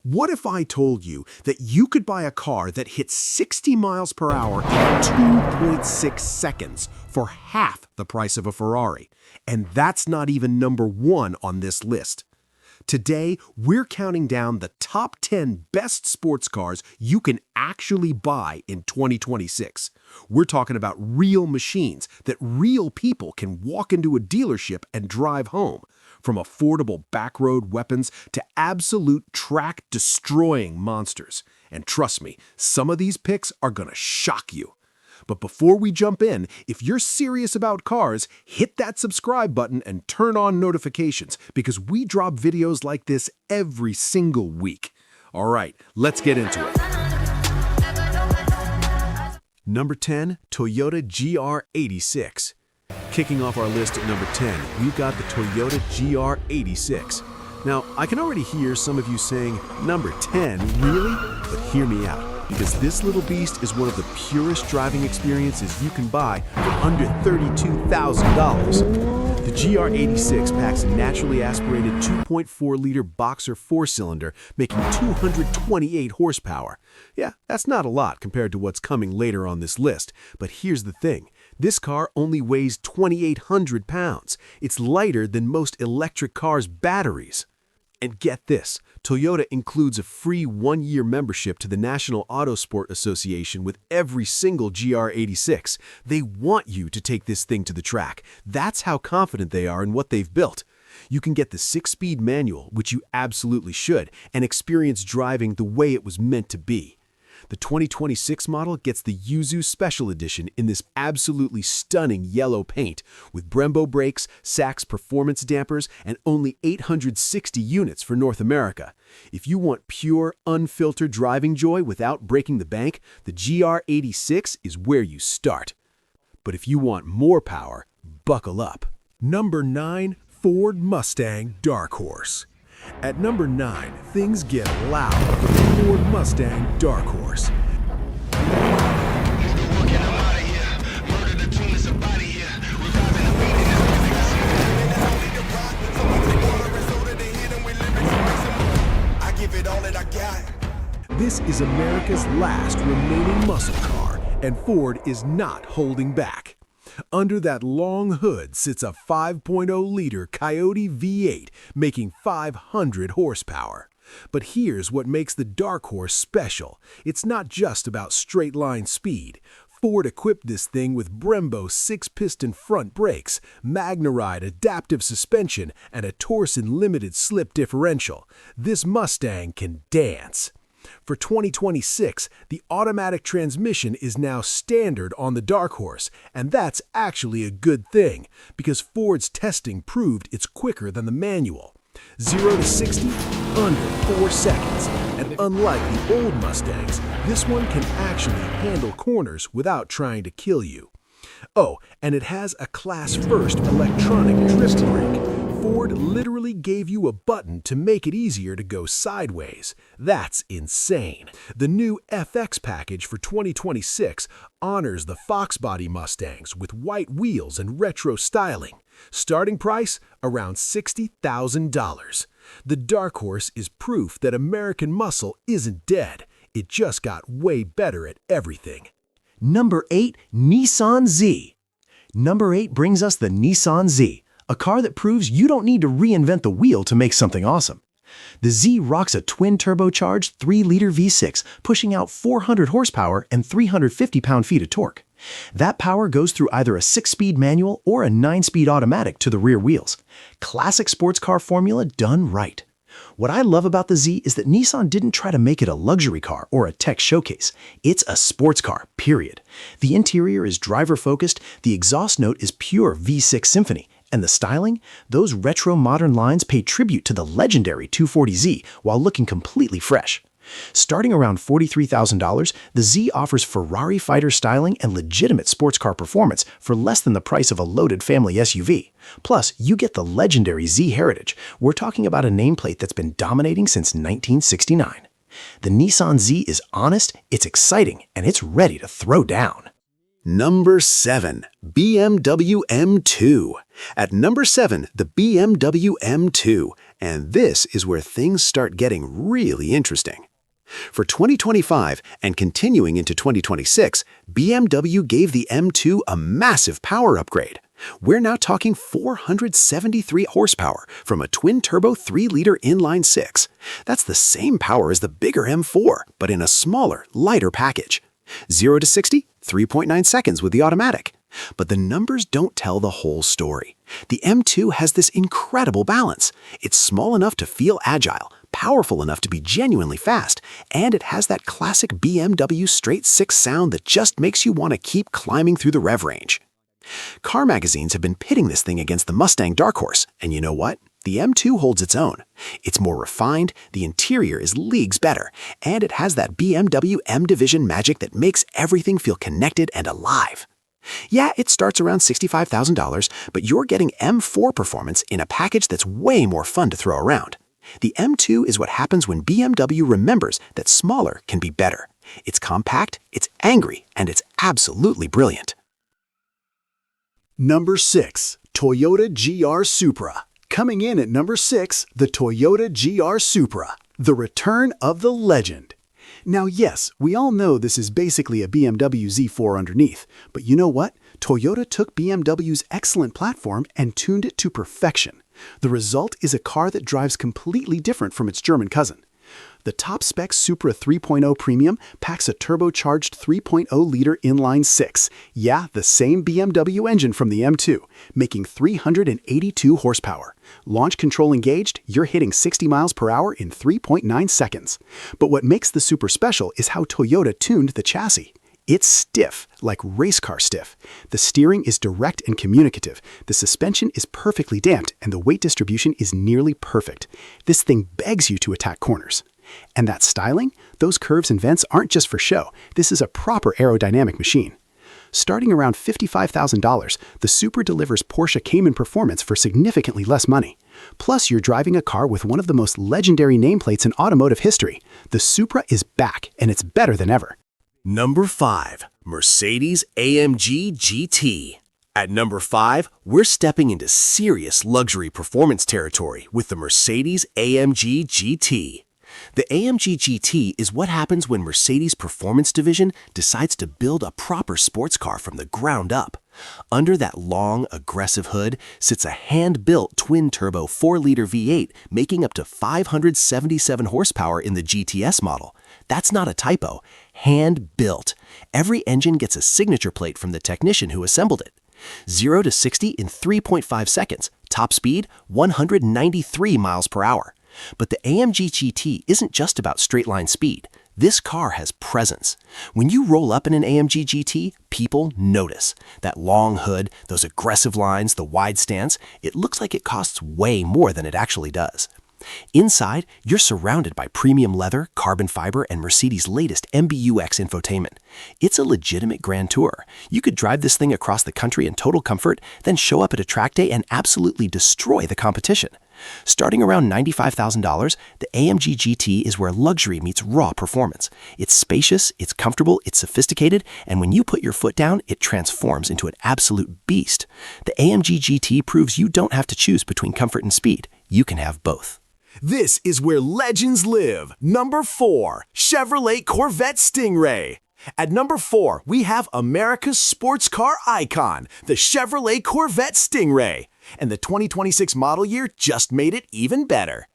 What if I told you that you could buy a car that hits 60 miles per hour in 2.6 seconds for half the price of a Ferrari? And that's not even number one on this list. Today, we're counting down the top 10 best sports cars you can actually buy in 2026. We're talking about real machines that real people can walk into a dealership and drive home. From affordable backroad weapons to absolute track-destroying monsters. And trust me, some of these picks are gonna shock you. But before we jump in, if you're serious about cars, hit that subscribe button and turn on notifications because we drop videos like this every single week. All right, let's get into it. Number 10, Toyota GR86. Kicking off our list at number 10, we've got the Toyota GR86. Now, I can already hear some of you saying, number 10, really? But hear me out, because this little beast is one of the purest driving experiences you can buy for under $32,000. The GR86 packs a naturally aspirated 2.4-liter boxer four-cylinder, making 228 horsepower. Yeah, that's not a lot compared to what's coming later on this list, but here's the thing. This car only weighs 2,800 pounds. It's lighter than most electric cars' batteries. And get this, Toyota includes a free one-year membership to the National Autosport Association with every single GR86. They want you to take this thing to the track. That's how confident they are in what they've built. You can get the 6-speed manual, which you absolutely should, and experience driving the way it was meant to be. The 2026 model gets the Yuzu Special Edition in this absolutely stunning yellow paint with Brembo brakes, Sachs performance dampers, and only 860 units for North America. If you want pure, unfiltered driving joy without breaking the bank, the GR86 is where you start. But if you want more power, buckle up. Number 9, Ford Mustang Dark Horse. At number 9, things get loud with the Ford Mustang Dark Horse. This is America's last remaining muscle car, and Ford is not holding back. Under that long hood sits a 5.0-liter Coyote V8, making 500 horsepower. But here's what makes the Dark Horse special. It's not just about straight-line speed. Ford equipped this thing with Brembo 6-piston front brakes, MagneRide adaptive suspension, and a Torsen limited slip differential. This Mustang can dance. For 2026, the automatic transmission is now standard on the Dark Horse, and that's actually a good thing, because Ford's testing proved it's quicker than the manual. 0 to 60, under 4 seconds, and unlike the old Mustangs, this one can actually handle corners without trying to kill you. Oh, and it has a class-first electronic drift brake. Ford literally gave you a button to make it easier to go sideways. That's insane. The new FX package for 2026 honors the Fox body Mustangs with white wheels and retro styling. Starting price, around $60,000. The Dark Horse is proof that American muscle isn't dead. It just got way better at everything. Number 8, Nissan Z. Number 8 brings us the Nissan Z, a car that proves you don't need to reinvent the wheel to make something awesome. The Z rocks a twin-turbocharged 3-liter V6, pushing out 400 horsepower and 350 pound-feet of torque. That power goes through either a 6-speed manual or a 9-speed automatic to the rear wheels. Classic sports car formula done right. What I love about the Z is that Nissan didn't try to make it a luxury car or a tech showcase. It's a sports car, period. The interior is driver-focused, the exhaust note is pure V6 symphony, and the styling? Those retro modern lines pay tribute to the legendary 240Z while looking completely fresh. Starting around $43,000, the Z offers Ferrari fighter styling and legitimate sports car performance for less than the price of a loaded family SUV. Plus, you get the legendary Z heritage. We're talking about a nameplate that's been dominating since 1969. The Nissan Z is honest, it's exciting, and it's ready to throw down. Number 7, BMW M2. At number 7, the BMW M2. And this is where things start getting really interesting. For 2025 and continuing into 2026, BMW gave the M2 a massive power upgrade. We're now talking 473 horsepower from a twin-turbo 3-liter inline-6. That's the same power as the bigger M4, but in a smaller, lighter package. 0 to 60, 3.9 seconds with the automatic. But the numbers don't tell the whole story. The M2 has this incredible balance. It's small enough to feel agile, powerful enough to be genuinely fast, and it has that classic BMW straight-six sound that just makes you want to keep climbing through the rev range. Car magazines have been pitting this thing against the Mustang dark horse, and you know what? The M2 holds its own. It's more refined, the interior is leagues better, and it has that BMW M Division magic that makes everything feel connected and alive. Yeah, it starts around $65,000, but you're getting M4 performance in a package that's way more fun to throw around. The M2 is what happens when BMW remembers that smaller can be better. It's compact, it's angry, and it's absolutely brilliant. Number 6. Toyota GR Supra. Coming in at number 6, the Toyota GR Supra, the return of the legend. Now yes, we all know this is basically a BMW Z4 underneath, but you know what? Toyota took BMW's excellent platform and tuned it to perfection. The result is a car that drives completely different from its German cousin. The top-spec Supra 3.0 Premium packs a turbocharged 3.0-liter inline-6. Yeah, the same BMW engine from the M2, making 382 horsepower. Launch control engaged, you're hitting 60 miles per hour in 3.9 seconds. But what makes the Supra special is how Toyota tuned the chassis. It's stiff, like race car stiff. The steering is direct and communicative. The suspension is perfectly damped, and the weight distribution is nearly perfect. This thing begs you to attack corners. And that styling? Those curves and vents aren't just for show. This is a proper aerodynamic machine. Starting around $55,000, the Supra delivers Porsche Cayman performance for significantly less money. Plus, you're driving a car with one of the most legendary nameplates in automotive history. The Supra is back, and it's better than ever. Number 5. Mercedes-AMG GT. At number 5, we're stepping into serious luxury performance territory with the Mercedes-AMG GT. The AMG GT is what happens when Mercedes' performance division decides to build a proper sports car from the ground up. Under that long, aggressive hood sits a hand-built twin-turbo 4-liter V8 making up to 577 horsepower in the GTS model. That's not a typo. Hand-built. Every engine gets a signature plate from the technician who assembled it. 0 to 60 in 3.5 seconds. Top speed, 193 miles per hour. But the AMG GT isn't just about straight-line speed. This car has presence. When you roll up in an AMG GT, people notice. That long hood, those aggressive lines, the wide stance, it looks like it costs way more than it actually does. Inside, you're surrounded by premium leather, carbon fiber, and Mercedes' latest MBUX infotainment. It's a legitimate grand tour. You could drive this thing across the country in total comfort, then show up at a track day and absolutely destroy the competition. Starting around $95,000, the AMG GT is where luxury meets raw performance. It's spacious, it's comfortable, it's sophisticated, and when you put your foot down, it transforms into an absolute beast. The AMG GT proves you don't have to choose between comfort and speed. You can have both. This is where legends live. Number 4, Chevrolet Corvette Stingray. At number 4, we have America's sports car icon, the Chevrolet Corvette Stingray. And the 2026 model year just made it even better.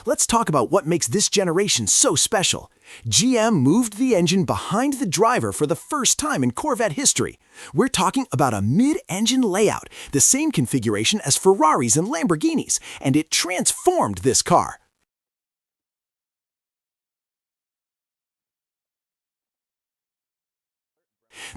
Let's talk about what makes this generation so special. GM moved the engine behind the driver for the first time in Corvette history. We're talking about a mid-engine layout, the same configuration as Ferraris and Lamborghinis, and it transformed this car.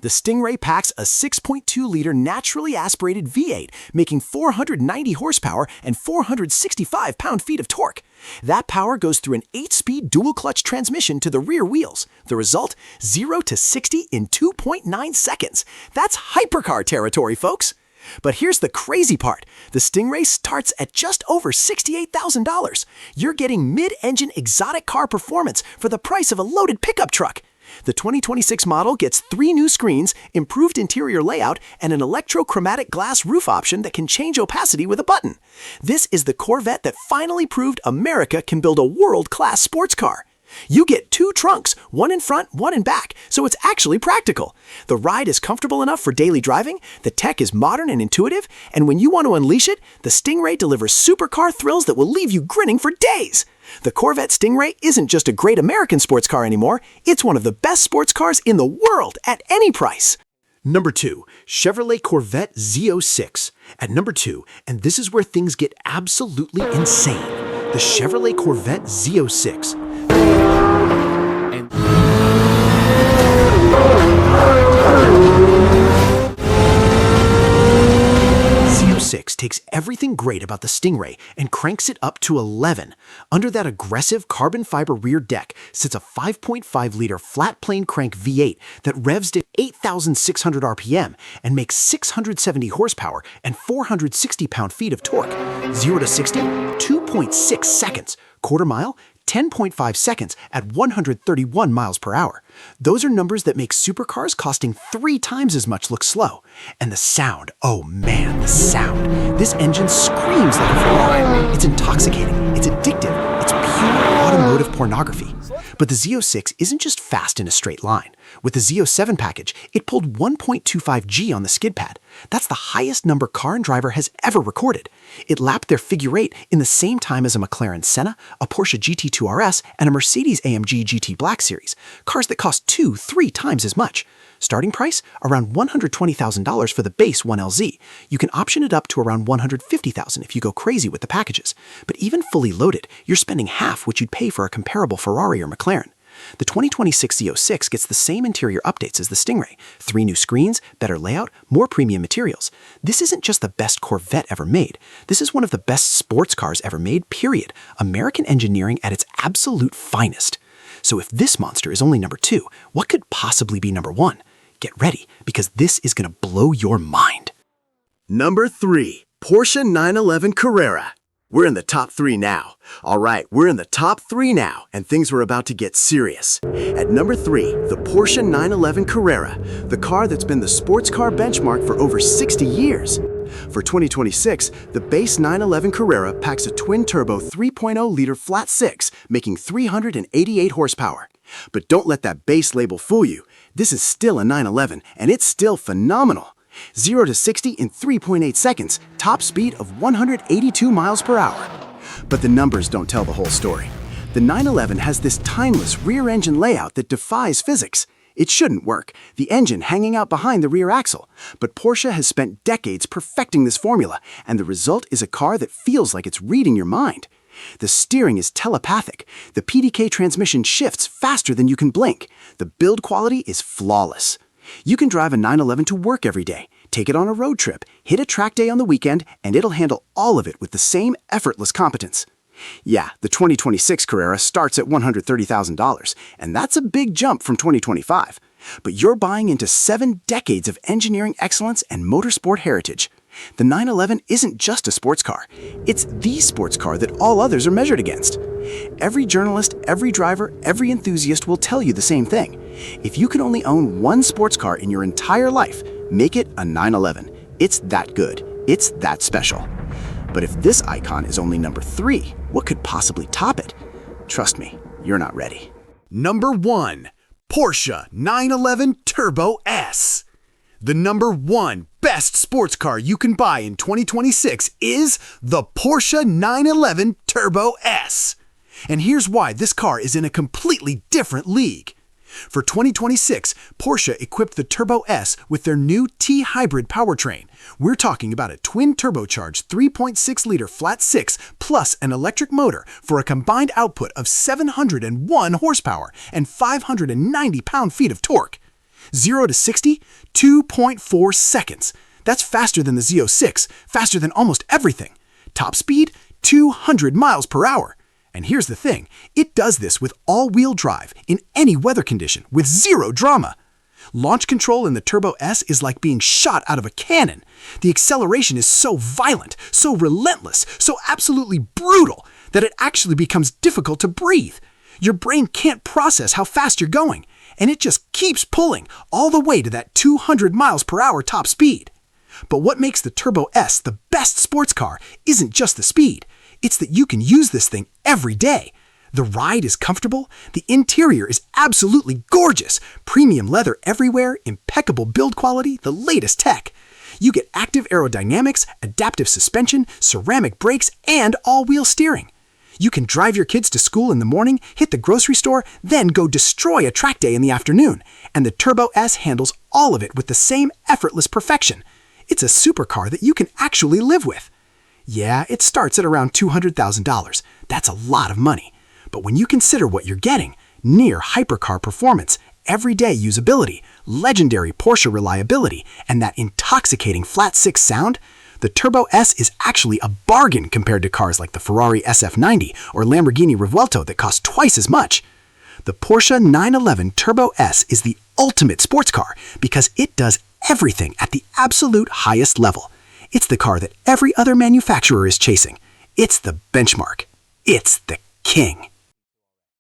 The Stingray packs a 6.2-liter naturally aspirated V8, making 490 horsepower and 465 pound-feet of torque. That power goes through an 8-speed dual-clutch transmission to the rear wheels. The result? 0 to 60 in 2.9 seconds. That's hypercar territory, folks. But here's the crazy part. The Stingray starts at just over $68,000. You're getting mid-engine exotic car performance for the price of a loaded pickup truck. The 2026 model gets 3 new screens, improved interior layout, and an electrochromatic glass roof option that can change opacity with a button. This is the Corvette that finally proved America can build a world-class sports car. You get 2 trunks, one in front, one in back, so it's actually practical. The ride is comfortable enough for daily driving, the tech is modern and intuitive, and when you want to unleash it, the Stingray delivers supercar thrills that will leave you grinning for days. The Corvette Stingray isn't just a great American sports car anymore, it's one of the best sports cars in the world at any price. Number 2, Chevrolet Corvette Z06. At number 2, and this is where things get absolutely insane, the Chevrolet Corvette Z06. Z06 takes everything great about the Stingray and cranks it up to 11. Under that aggressive carbon fiber rear deck sits a 5.5-liter flat plane crank V8 that revs to 8,600 RPM and makes 670 horsepower and 460 pound-feet of torque. 0 to 60, 2.6 seconds. Quarter mile, 10.5 seconds at 131 miles per hour. Those are numbers that make supercars costing 3 times as much look slow. And the sound, oh man, the sound. This engine screams like a Ferrari. It's intoxicating, it's addictive, it's pure automotive pornography. But the Z06 isn't just fast in a straight line. With the Z07 package, it pulled 1.25 G on the skid pad. That's the highest number car and driver has ever recorded. It lapped their figure 8 in the same time as a McLaren Senna, a Porsche GT2 RS, and a Mercedes-AMG GT Black Series, cars that cost 2-3 times as much. Starting price, around $120,000 for the base 1LZ. You can option it up to around $150,000 if you go crazy with the packages. But even fully loaded, you're spending half what you'd pay for a comparable Ferrari or McLaren. The 2026 Z06 gets the same interior updates as the Stingray. 3 new screens, better layout, more premium materials. This isn't just the best Corvette ever made. This is one of the best sports cars ever made, period. American engineering at its absolute finest. So if this monster is only number 2, what could possibly be number 1? Get ready, because this is going to blow your mind. Number 3, Porsche 911 Carrera. We're in the top 3 now. All right, we're in the top 3 now, and things are about to get serious. At number 3, the Porsche 911 Carrera, the car that's been the sports car benchmark for over 60 years. For 2026, the base 911 Carrera packs a twin-turbo 3.0-liter flat 6, making 388 horsepower. But don't let that base label fool you. This is still a 911, and it's still phenomenal. 0 to 60 in 3.8 seconds, top speed of 182 miles per hour. But the numbers don't tell the whole story. The 911 has this timeless rear-engine layout that defies physics. It shouldn't work, the engine hanging out behind the rear axle. But Porsche has spent decades perfecting this formula, and the result is a car that feels like it's reading your mind. The steering is telepathic. The PDK transmission shifts faster than you can blink. The build quality is flawless. You can drive a 911 to work every day, take it on a road trip, hit a track day on the weekend, and it'll handle all of it with the same effortless competence. Yeah, the 2026 Carrera starts at $130,000, and that's a big jump from 2025. But you're buying into 7 decades of engineering excellence and motorsport heritage. The 911 isn't just a sports car. It's the sports car that all others are measured against. Every journalist, every driver, every enthusiast will tell you the same thing. If you can only own one sports car in your entire life, make it a 911. It's that good. It's that special. But if this icon is only number 3, what could possibly top it? Trust me, you're not ready. Number 1, Porsche 911 Turbo S. The number 1 best sports car you can buy in 2026 is the Porsche 911 Turbo S. And here's why this car is in a completely different league. For 2026, Porsche equipped the Turbo S with their new T-Hybrid powertrain. We're talking about a twin-turbocharged 3.6-liter flat 6 plus an electric motor for a combined output of 701 horsepower and 590 pound-feet of torque. 0 to 60, 2.4 seconds. That's faster than the Z06, faster than almost everything. Top speed, 200 miles per hour. And here's the thing, it does this with all-wheel drive in any weather condition with zero drama. Launch control in the Turbo S is like being shot out of a cannon. The acceleration is so violent, so relentless, so absolutely brutal that it actually becomes difficult to breathe. Your brain can't process how fast you're going, and it just keeps pulling all the way to that 200 miles per hour top speed. But what makes the Turbo S the best sports car isn't just the speed. It's that you can use this thing every day. The ride is comfortable, the interior is absolutely gorgeous, premium leather everywhere, impeccable build quality, the latest tech. You get active aerodynamics, adaptive suspension, ceramic brakes, and all-wheel steering. You can drive your kids to school in the morning, hit the grocery store, then go destroy a track day in the afternoon. And the Turbo S handles all of it with the same effortless perfection. It's a supercar that you can actually live with. Yeah, it starts at around $200,000. That's a lot of money. But when you consider what you're getting, near hypercar performance, everyday usability, legendary Porsche reliability, and that intoxicating flat-six sound, the Turbo S is actually a bargain compared to cars like the Ferrari SF90 or Lamborghini Revuelto that cost twice as much. The Porsche 911 Turbo S is the ultimate sports car because it does everything at the absolute highest level. It's the car that every other manufacturer is chasing. It's the benchmark. It's the king.